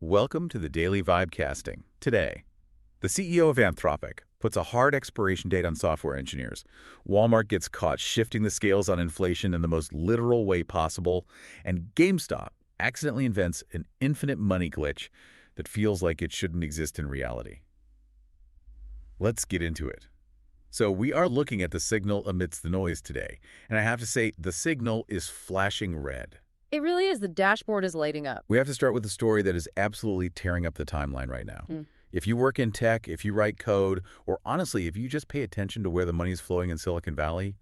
Welcome to the Daily Vibecasting. Today, the CEO of Anthropic puts a hard expiration date on software engineers. Walmart gets caught shifting the scales on inflation in the most literal way possible, and GameStop accidentally invents an infinite money glitch that feels like it shouldn't exist in reality. Let's get into it. So we are looking at the signal amidst the noise today, and I have to say the signal is flashing red. It really is. The dashboard is lighting up. We have to start with a story that is absolutely tearing up the timeline right now. If you work in tech, if you write code, or honestly, if you just pay attention to where the money's flowing in Silicon Valley,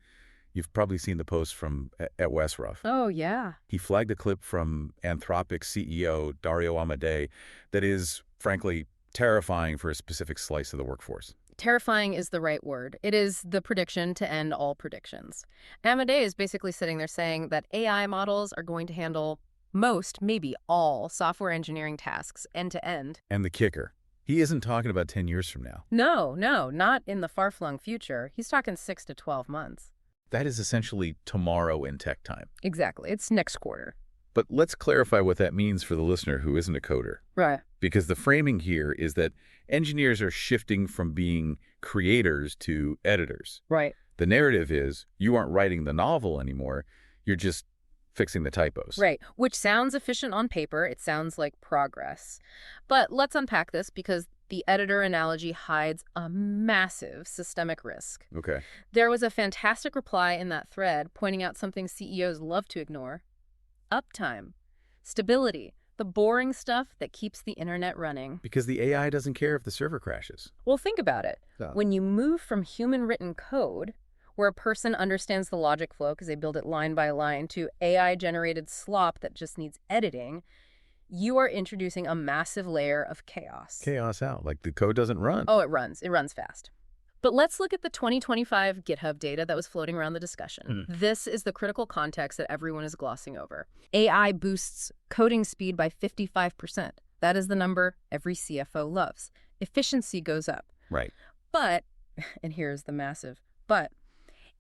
you've probably seen the post from at Wesruff. Oh, yeah. He flagged a clip from Anthropic's CEO, Dario Amodei, that is, frankly, terrifying for a specific slice of the workforce. Terrifying is the right word. It is the prediction to end all predictions. Amodei is basically sitting there saying that AI models are going to handle most, maybe all, software engineering tasks end to end. And the kicker, he isn't talking about 10 years from now. No, not in the far-flung future. He's talking 6 to 12 months. That is essentially tomorrow in tech time. Exactly. It's next quarter. But let's clarify what that means for the listener who isn't a coder. Right. Because the framing here is that engineers are shifting from being creators to editors. Right. The narrative is you aren't writing the novel anymore, you're just fixing the typos. Right, which sounds efficient on paper. It sounds like progress. But let's unpack this because the editor analogy hides a massive systemic risk. Okay. There was a fantastic reply in that thread pointing out something CEOs love to ignore. Uptime, stability, the boring stuff that keeps the internet running. Because the AI doesn't care if the server crashes. Well, think about it. So. When you move from human-written code, where a person understands the logic flow because they build it line by line, to AI-generated slop that just needs editing, you are introducing a massive layer of chaos. Chaos out, like the code doesn't run. Oh, it runs. It runs fast. But let's look at the 2025 GitHub data that was floating around the discussion. This is the critical context that everyone is glossing over. AI boosts coding speed by 55%. That is the number every CFO loves. Efficiency goes up. Right. But, and here's the massive but,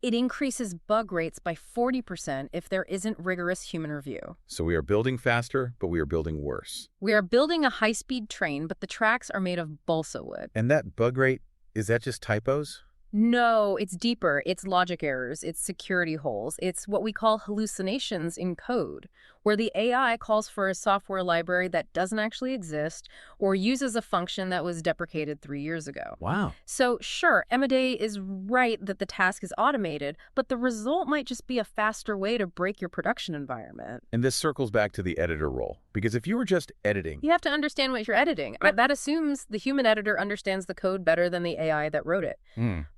it increases bug rates by 40% if there isn't rigorous human review. So we are building faster, but we are building worse. We are building a high-speed train, but the tracks are made of balsa wood. And that bug rate, is that just typos? No, it's deeper. It's logic errors. It's security holes. It's what we call hallucinations in code, where the AI calls for a software library that doesn't actually exist or uses a function that was deprecated 3 years ago. Wow. So sure, Amodei is right that the task is automated, but the result might just be a faster way to break your production environment. And this circles back to the editor role. Because if you were just editing... You have to understand what you're editing. That assumes the human editor understands the code better than the AI that wrote it.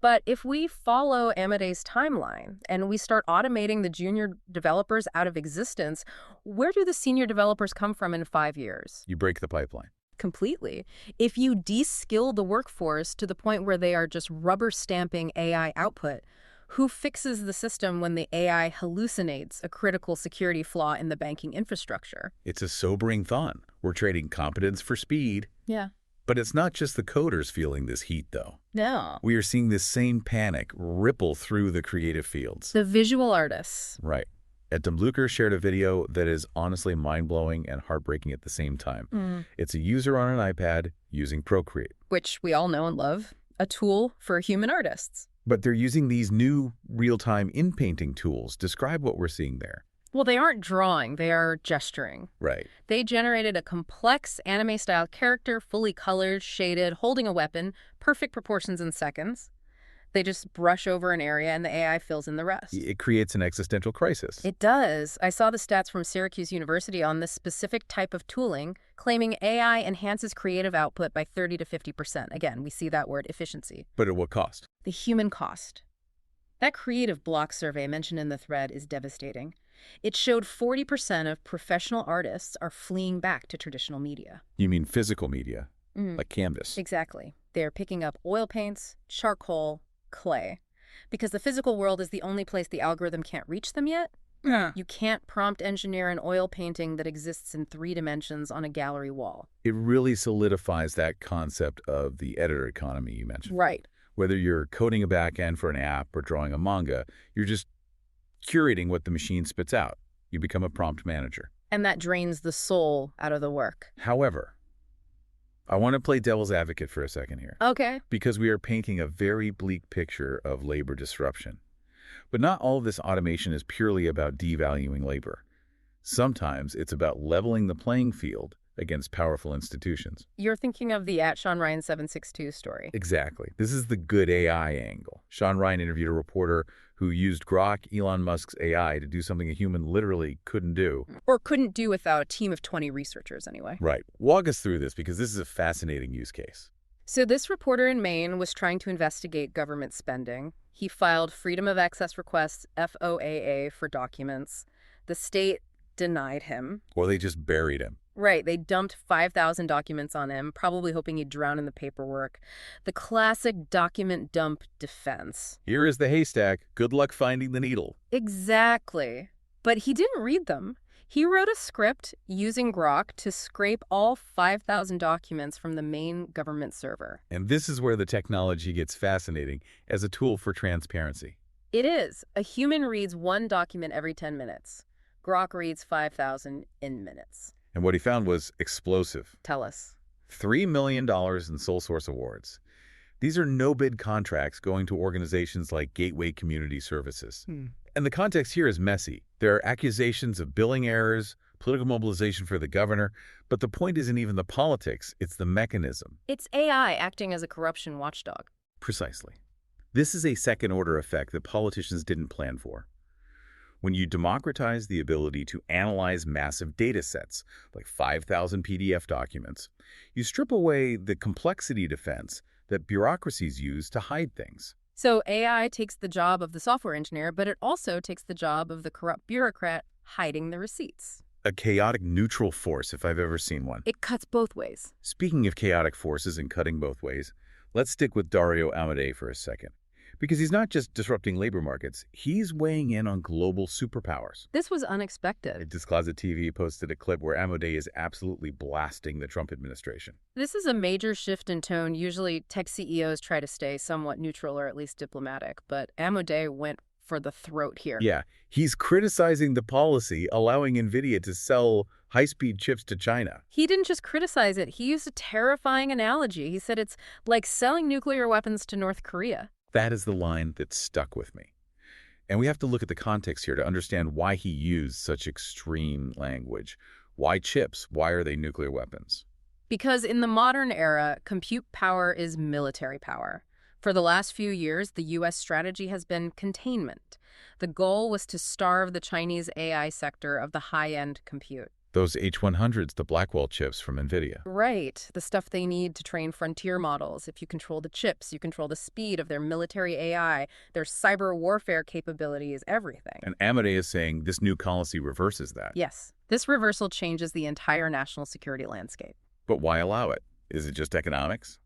But if we follow Amodei's timeline and we start automating the junior developers out of existence, where do the senior developers come from in 5 years? You break the pipeline. Completely. If you de-skill the workforce to the point where they are just rubber stamping AI output, who fixes the system when the AI hallucinates a critical security flaw in the banking infrastructure? It's a sobering thought. We're trading competence for speed. Yeah. But it's not just the coders feeling this heat, though. No. We are seeing this same panic ripple through the creative fields. The visual artists. Right. Edom Luker shared a video that is honestly mind-blowing and heartbreaking at the same time. It's a user on an iPad using Procreate. Which we all know and love. A tool for human artists. But they're using these new real-time in-painting tools. Describe what we're seeing there. Well, they aren't drawing, they are gesturing. Right. They generated a complex anime-style character, fully colored, shaded, holding a weapon, perfect proportions in seconds. They just brush over an area and the AI fills in the rest. It creates an existential crisis. It does. I saw the stats from Syracuse University on this specific type of tooling, claiming AI enhances creative output by 30 to 50%. Again, we see that word, efficiency. But at what cost? The human cost. That creative block survey mentioned in the thread is devastating. It showed 40% of professional artists are fleeing back to traditional media. You mean physical media, like canvas? Exactly. They're picking up oil paints, charcoal, clay. Because the physical world is the only place the algorithm can't reach them yet. You can't prompt engineer an oil painting that exists in 3 dimensions on a gallery wall. It really solidifies that concept of the editor economy you mentioned. Right. Whether you're coding a backend for an app or drawing a manga, you're just curating what the machine spits out. You become a prompt manager. And that drains the soul out of the work. However, I want to play devil's advocate for a second here, Okay. because we are painting a very bleak picture of labor disruption. But not all of this automation is purely about devaluing labor. Sometimes it's about leveling the playing field against powerful institutions. You're thinking of the @SeanRyan762 story. Exactly. This is the good AI angle. Sean Ryan interviewed a reporter who used Grok, Elon Musk's AI, to do something a human literally couldn't do. Or couldn't do without a team of 20 researchers anyway. Right. Walk us through this, because this is a fascinating use case. So this reporter in Maine was trying to investigate government spending. He filed Freedom of Access requests, FOAA, for documents. The state denied him. Or they just buried him. Right, they dumped 5,000 documents on him, probably hoping he'd drown in the paperwork. The classic document dump defense. Here is the haystack. Good luck finding the needle. Exactly. But he didn't read them. He wrote a script using Grok to scrape all 5,000 documents from the main government server. And this is where the technology gets fascinating as a tool for transparency. It is. A human reads one document every 10 minutes. Grok reads 5,000 in minutes. And what he found was explosive. Tell us. $3 million in sole source awards. These are no-bid contracts going to organizations like Gateway Community Services. And the context here is messy. There are accusations of billing errors, political mobilization for the governor, but the point isn't even the politics, it's the mechanism. It's AI acting as a corruption watchdog. Precisely. This is a second-order effect that politicians didn't plan for. When you democratize the ability to analyze massive data sets, like 5,000 PDF documents, you strip away the complexity defense that bureaucracies use to hide things. So AI takes the job of the software engineer, but it also takes the job of the corrupt bureaucrat hiding the receipts. A chaotic neutral force, if I've ever seen one. It cuts both ways. Speaking of chaotic forces and cutting both ways, let's stick with Dario Amodei for a second. Because he's not just disrupting labor markets, he's weighing in on global superpowers. This was unexpected. Discloset TV posted a clip where Amodei is absolutely blasting the Trump administration. This is a major shift in tone. Usually tech CEOs try to stay somewhat neutral or at least diplomatic, but Amodei went for the throat here. Yeah, he's criticizing the policy allowing NVIDIA to sell high-speed chips to China. He didn't just criticize it, he used a terrifying analogy. He said it's like selling nuclear weapons to North Korea. That is the line that stuck with me. And we have to look at the context here to understand why he used such extreme language. Why chips? Why are they nuclear weapons? Because in the modern era, compute power is military power. For the last few years, the U.S. strategy has been containment. The goal was to starve the Chinese AI sector of the high-end compute. Those H100s, the Blackwell chips from NVIDIA. Right, the stuff they need to train frontier models. If you control the chips, you control the speed of their military AI, their cyber warfare capabilities, everything. And Amodei is saying this new policy reverses that. Yes, this reversal changes the entire national security landscape. But why allow it? Is it just economics?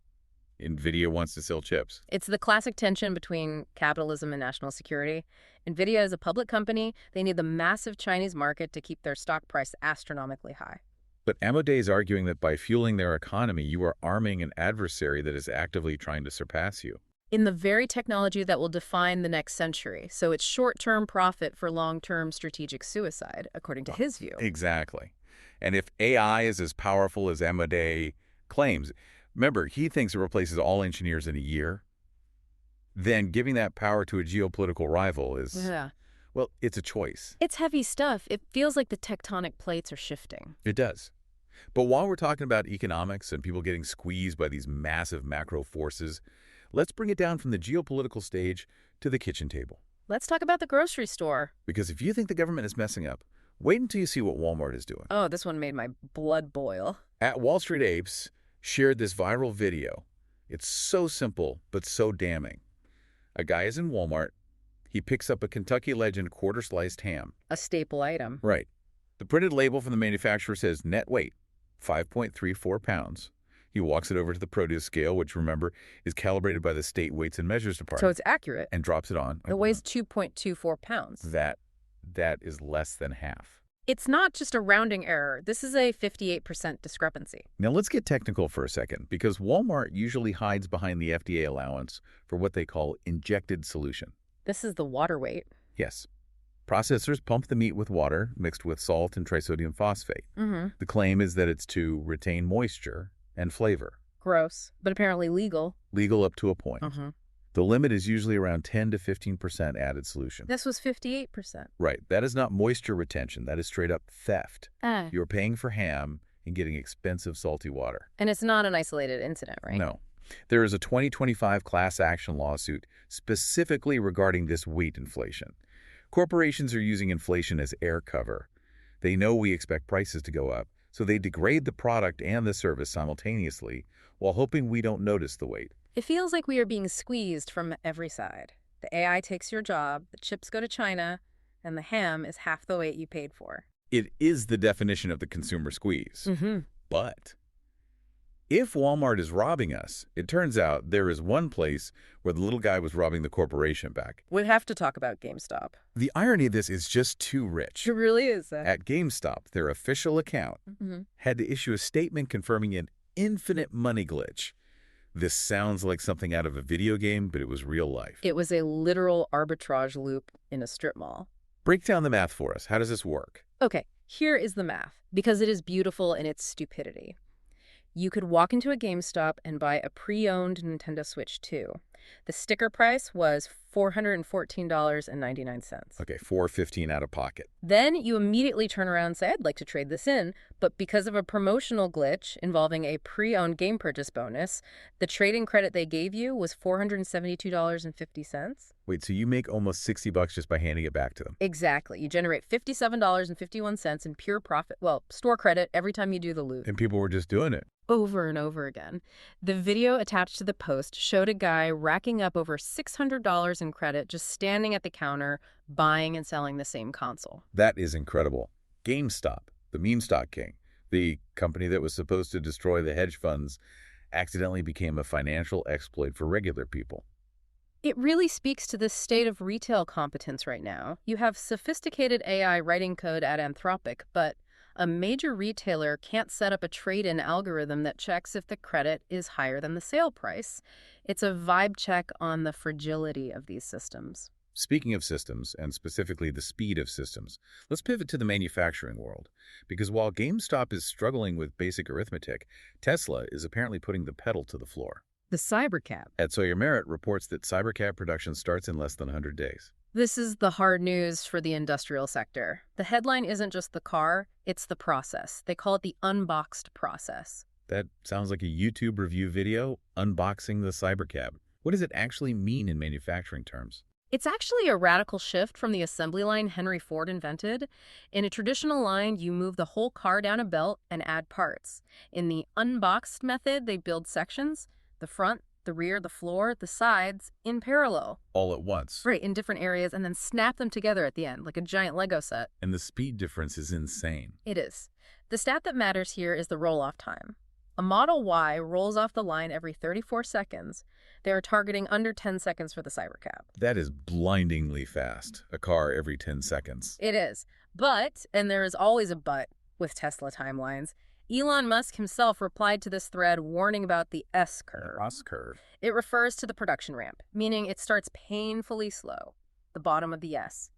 NVIDIA wants to sell chips. It's the classic tension between capitalism and national security. NVIDIA is a public company. They need the massive Chinese market to keep their stock price astronomically high. But Amodei is arguing that by fueling their economy, you are arming an adversary that is actively trying to surpass you. In the very technology that will define the next century. So it's short-term profit for long-term strategic suicide, according to his view. Exactly. And if AI is as powerful as Amodei claims, remember, he thinks it replaces all engineers in a year, then giving that power to a geopolitical rival is, well, it's a choice. It's heavy stuff. It feels like the tectonic plates are shifting. It does. But while we're talking about economics and people getting squeezed by these massive macro forces, let's bring it down from the geopolitical stage to the kitchen table. Let's talk about the grocery store. Because if you think the government is messing up, wait until you see what Walmart is doing. Oh, this one made my blood boil. At Wall Street Apes shared this viral video. It's so simple, but so damning. A guy is in Walmart. He picks up a Kentucky Legend quarter-sliced ham. A staple item. Right. The printed label from the manufacturer says net weight, 5.34 pounds. He walks it over to the produce scale, which, remember, is calibrated by the State Weights and Measures Department. So it's accurate. And drops it on. It weighs 2.24 pounds. That is less than half. It's not just a rounding error. This is a 58% discrepancy. Now let's get technical for a second, because Walmart usually hides behind the FDA allowance for what they call injected solution. This is the water weight. Yes. Processors pump the meat with water mixed with salt and trisodium phosphate. The claim is that it's to retain moisture and flavor. Gross, but apparently legal. Legal up to a point. Uh-huh. The limit is usually around 10 to 15% added solution. This was 58%. Right. That is not moisture retention. That is straight up theft. Ah. You're paying for ham and getting expensive salty water. And it's not an isolated incident, right? No. There is a 2025 class action lawsuit specifically regarding this weight inflation. Corporations are using inflation as air cover. They know we expect prices to go up, so they degrade the product and the service simultaneously while hoping we don't notice the weight. It feels like we are being squeezed from every side. The AI takes your job, the chips go to China, and the ham is half the weight you paid for. It is the definition of the consumer squeeze. Mm-hmm. But if Walmart is robbing us, it turns out there is one place where the little guy was robbing the corporation back. We have to talk about GameStop. The irony of this is just too rich. It really is. At GameStop, their official account had to issue a statement confirming an infinite money glitch. This sounds like something out of a video game, but it was real life. It was a literal arbitrage loop in a strip mall. Break down the math for us. How does this work? Okay, here is the math, because it is beautiful in its stupidity. You could walk into a GameStop and buy a pre-owned Nintendo Switch 2. The sticker price was $414.99. Okay, $415 out of pocket. Then you immediately turn around and say, I'd like to trade this in, but because of a promotional glitch involving a pre-owned game purchase bonus, the trading credit they gave you was $472.50. Wait, so you make almost $60 just by handing it back to them? Exactly. You generate $57.51 in pure profit, well, store credit every time you do the loop. And people were just doing it. Over and over again. The video attached to the post showed a guy racking up over $600 in credit just standing at the counter, buying and selling the same console. That is incredible. GameStop, the meme stock king, the company that was supposed to destroy the hedge funds, accidentally became a financial exploit for regular people. It really speaks to the state of retail competence right now. You have sophisticated AI writing code at Anthropic, but a major retailer can't set up a trade-in algorithm that checks if the credit is higher than the sale price. It's a vibe check on the fragility of these systems. Speaking of systems, and specifically the speed of systems, let's pivot to the manufacturing world. Because while GameStop is struggling with basic arithmetic, Tesla is apparently putting the pedal to the floor. The Cybercab. Ed Sawyer Merritt reports that Cybercab production starts in less than 100 days. This is the hard news for the industrial sector. The headline isn't just the car, it's the process. They call it the unboxed process. That sounds like a YouTube review video, unboxing the Cybercab. What does it actually mean in manufacturing terms? It's actually a radical shift from the assembly line Henry Ford invented. In a traditional line, you move the whole car down a belt and add parts. In the unboxed method, they build sections, the front, the rear, the floor, the sides, in parallel. All at once. Right, in different areas, and then snap them together at the end, like a giant Lego set. And the speed difference is insane. It is. The stat that matters here is the roll-off time. A Model Y rolls off the line every 34 seconds. They are targeting under 10 seconds for the Cybercab. That is blindingly fast. A car every 10 seconds. It is. But, and there is always a but with Tesla timelines, Elon Musk himself replied to this thread warning about the S-curve. S-curve. It refers to the production ramp, meaning it starts painfully slow, the bottom of the S.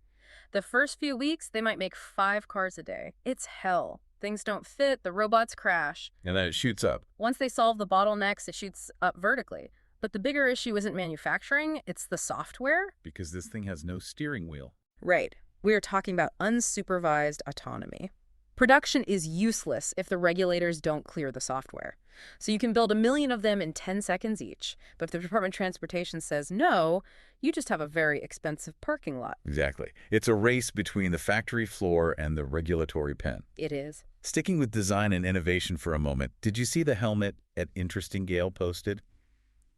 The first few weeks, they might make 5 cars a day. It's hell. Things don't fit, the robots crash. And then it shoots up. Once they solve the bottlenecks, it shoots up vertically. But the bigger issue isn't manufacturing, it's the software. Because this thing has no steering wheel. Right. We are talking about unsupervised autonomy. Production is useless if the regulators don't clear the software. So you can build 1 million of them in 10 seconds each, but if the Department of Transportation says no, you just have a very expensive parking lot. Exactly. It's a race between the factory floor and the regulatory pen. It is. Sticking with design and innovation for a moment, did you see the helmet at Interesting Gale posted?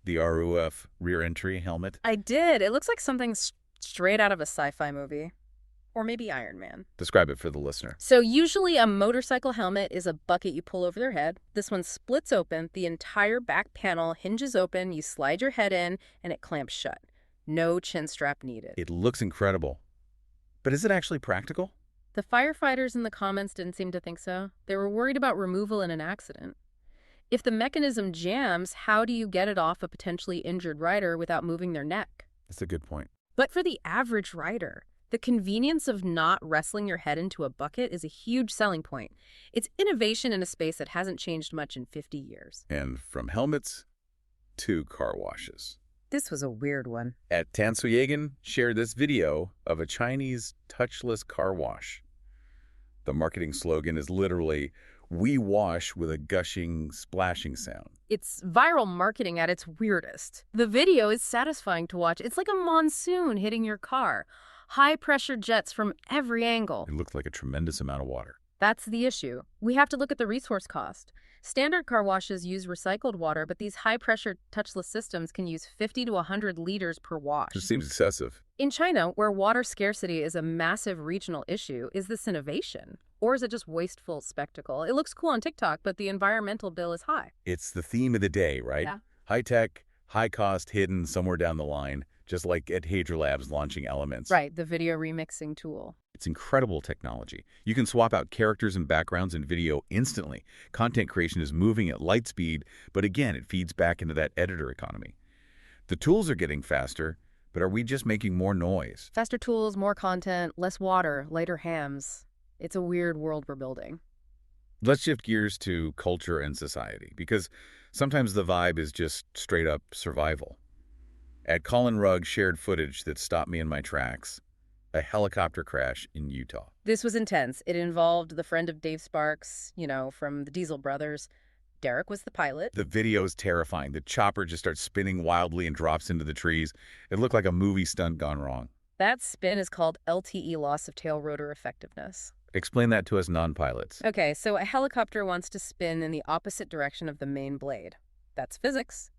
The RUF rear entry helmet? I did. It looks like something straight out of a sci-fi movie. Or maybe Iron Man. Describe it for the listener. So usually a motorcycle helmet is a bucket you pull over their head. This one splits open, the entire back panel hinges open, you slide your head in, and it clamps shut. No chin strap needed. It looks incredible. But is it actually practical? The firefighters in the comments didn't seem to think so. They were worried about removal in an accident. If the mechanism jams, how do you get it off a potentially injured rider without moving their neck? That's a good point. But for the average rider, The convenience of not wrestling your head into a bucket is a huge selling point. It's innovation in a space that hasn't changed much in 50 years. And from helmets to car washes. This was a weird one. At Tansuyegan shared this video of a Chinese touchless car wash. The marketing slogan is literally, "We wash with a gushing, splashing sound." It's viral marketing at its weirdest. The video is satisfying to watch. It's like a monsoon hitting your car. High-pressure jets from every angle. It looked like a tremendous amount of water. That's the issue. We have to look at the resource cost. Standard car washes use recycled water, but these high-pressure touchless systems can use 50 to 100 liters per wash. It seems excessive. In China, where water scarcity is a massive regional issue, is this innovation? Or is it just wasteful spectacle? It looks cool on TikTok, but the environmental bill is high. It's the theme of the day, right? Yeah. High-tech, high-cost, hidden somewhere down the line, just like at Hedra Labs launching Elements. Right, the video remixing tool. It's incredible technology. You can swap out characters and backgrounds in video instantly. Content creation is moving at light speed, but again, it feeds back into that editor economy. The tools are getting faster, but are we just making more noise? Faster tools, more content, less water, lighter hams. It's a weird world we're building. Let's shift gears to culture and society, because sometimes the vibe is just straight up survival. At Colin Rugg shared footage that stopped me in my tracks. A helicopter crash in Utah. This was intense. It involved the friend of Dave Sparks, from the Diesel Brothers. Derek was the pilot. The video is terrifying. The chopper just starts spinning wildly and drops into the trees. It looked like a movie stunt gone wrong. That spin is called LTE, loss of tail rotor effectiveness. Explain that to us non-pilots. Okay, so a helicopter wants to spin in the opposite direction of the main blade. That's physics.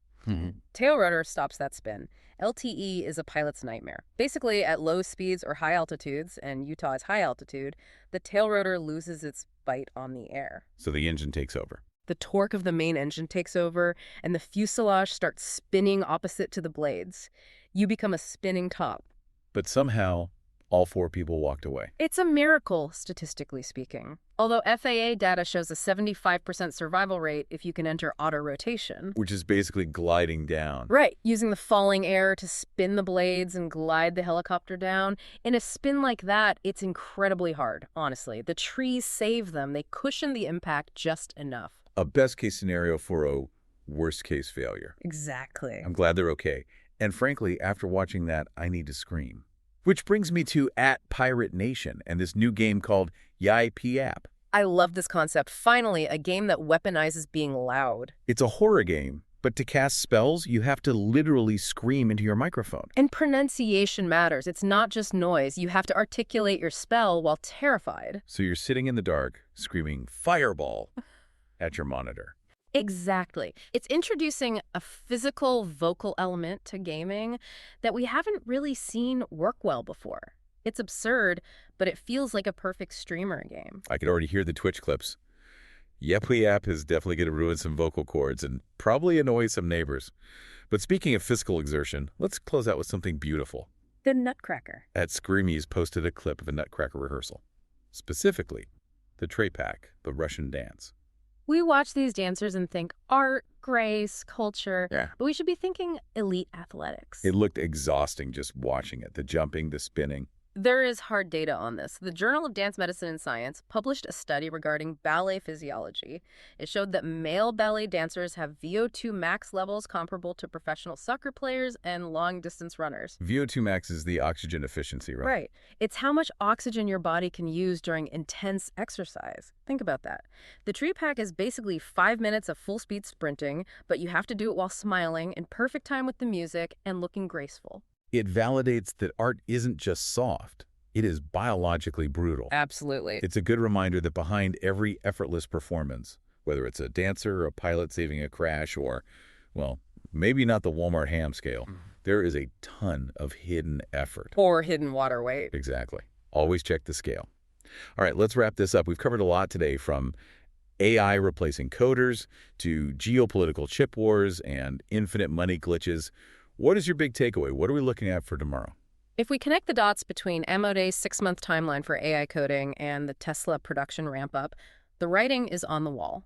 Tail rotor stops that spin. LTE is a pilot's nightmare. Basically, at low speeds or high altitudes, and Utah is high altitude, the tail rotor loses its bite on the air. So the engine takes over. The torque of the main engine takes over, and the fuselage starts spinning opposite to the blades. You become a spinning top. But somehow, all 4 people walked away. It's a miracle, statistically speaking. Although FAA data shows a 75% survival rate if you can enter auto rotation. Which is basically gliding down. Right, using the falling air to spin the blades and glide the helicopter down. In a spin like that, it's incredibly hard, honestly. The trees save them. They cushion the impact just enough. A best-case scenario for a worst-case failure. Exactly. I'm glad they're okay. And frankly, after watching that, I need to scream. Which brings me to @PirateNation and this new game called YIP app. I love this concept. Finally, a game that weaponizes being loud. It's a horror game, but to cast spells, you have to literally scream into your microphone. And pronunciation matters. It's not just noise. You have to articulate your spell while terrified. So you're sitting in the dark, screaming fireball at your monitor. Exactly. It's introducing a physical vocal element to gaming that we haven't really seen work well before. It's absurd, but it feels like a perfect streamer game. I could already hear the Twitch clips. YIP app is definitely going to ruin some vocal cords and probably annoy some neighbors. But speaking of physical exertion, let's close out with something beautiful. The Nutcracker. At Screamies posted a clip of a Nutcracker rehearsal. Specifically, the Trepak, the Russian dance. We watch these dancers and think art, grace, culture, but we should be thinking elite athletics. It looked exhausting just watching it, the jumping, the spinning. There is hard data on this. The Journal of Dance Medicine and Science published a study regarding ballet physiology. It showed that male ballet dancers have VO2 max levels comparable to professional soccer players and long-distance runners. VO2 max is the oxygen efficiency, right? Right. It's how much oxygen your body can use during intense exercise. Think about that. The Trepak is basically 5 minutes of full-speed sprinting, but you have to do it while smiling, in perfect time with the music, and looking graceful. It validates that art isn't just soft. It is biologically brutal. Absolutely. It's a good reminder that behind every effortless performance, whether it's a dancer or a pilot saving a crash or, well, maybe not the Walmart ham scale, there is a ton of hidden effort. Or hidden water weight. Exactly. Always check the scale. All right, let's wrap this up. We've covered a lot today, from AI replacing coders to geopolitical chip wars and infinite money glitches. What is your big takeaway? What are we looking at for tomorrow? If we connect the dots between Amodei's 6-month timeline for AI coding and the Tesla production ramp-up, the writing is on the wall.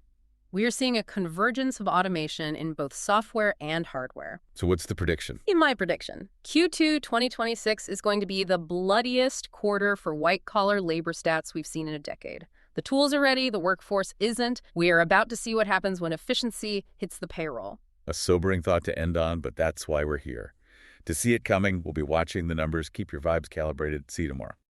We are seeing a convergence of automation in both software and hardware. So what's the prediction? In my prediction, Q2 2026 is going to be the bloodiest quarter for white-collar labor stats we've seen in a decade. The tools are ready, the workforce isn't. We are about to see what happens when efficiency hits the payroll. A sobering thought to end on, but that's why we're here. To see it coming, we'll be watching the numbers. Keep your vibes calibrated. See you tomorrow.